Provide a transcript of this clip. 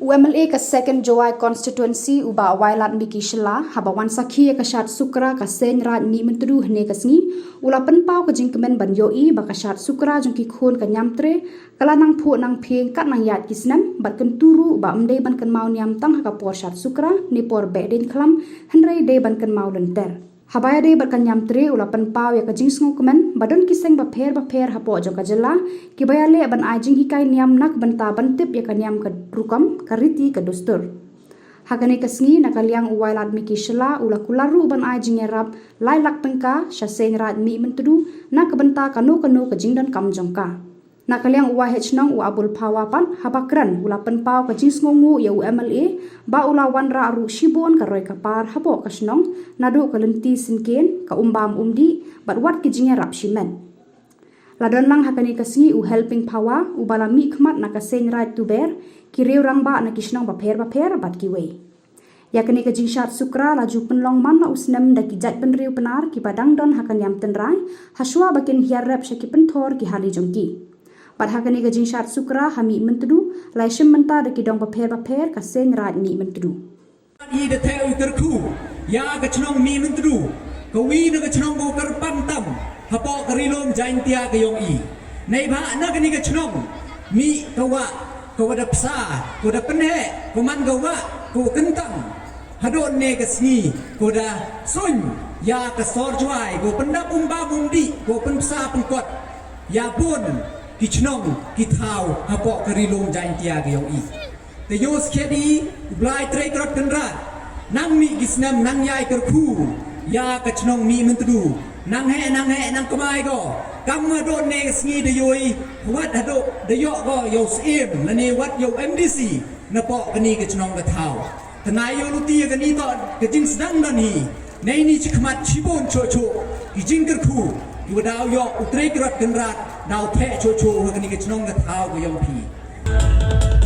UMLA ka second Jowai constituency uba wailat miki shela haba wan sakhi ka Shad Sukra ka Sein Raij Mihmyntdu hne ka sngi ula penpau ka jingkemen ban yoi ba ka Shad Sukra jongki khon ka nyamtre kala nang phu nang pheng kat nang yat kisnam bat kan turu ba amde ban kan mau nyam tang ka por Shad Sukra ni por be den khlam henrei de ban kan mau lenter habaya de bat kan nyamtre ula penpau ya ka jingsngo kemen badon kiseng Bapher hapo jo ka jela kibaya le ban ajing hikai niam nak banta bantip ya ka niam ka rukam kariti ka dustur hagane kasngi nakaliang uwailat miki shela ula kularu ban ajing erap lailak pengka Sein Raij Mihmyntdu na kabenta kanu ka jingdan kamjongka nakaliang uwa hechnong u abul pawapan habakran ula penpau ka jingsngongu ya UMLA ba ula wanra aru shibon ka roi kapar hapo kasnong nadu ka lenti sinken ka umbam umdi bat wat ki jingerap shimen ladon lang hakani kasngi u helping power u bala mi khmat na ka Sein Raij tuber kireu rangba na kisnong Bapher bat kiwe yakani ka jing Shad Sukra laju penlong man na usnem da ki jat penriu penar ki padang don hakan yam tenrai haswa bakin hiarap syaki penthor ki hali jongki pat hakani ka jing Shad Sukra ha Mihmyntdu lai Shim da ki dong Bapher ka Sein Raij Mihmyntdu i de theu terku ya ka chnong Mihmyntdu ka wi na ka chnong go kar pantam hapo karilom jaintia ka yong i nei ba na ka ni ka chnong mi ka wa da psa ko da penhe ko man ga wa ko kentang hadon ne ka sngi ko da sun ya ka sor jwai ko pendap umba bumdi ko pen psa pen kot ya pun ki chnong ki thau hapo karilom jaintia ka yong i te yos khedi blai trei krot kenrat nang mi gisnam nang yai kerku ya ka chnong Mihmyntdu nang he nang kamai go kam do ne sngi de yoi wat hado de yo go yo sim na ne wat yo MDC na po kani ka chnong ka thau tanai yo luti ka ni to ka jing sedang dan hi nei ni chikmat chibon cho ki jing kerku yu dau yo utrei krot kenrat dau the cho ka ni ka chnong ka thau go yong pi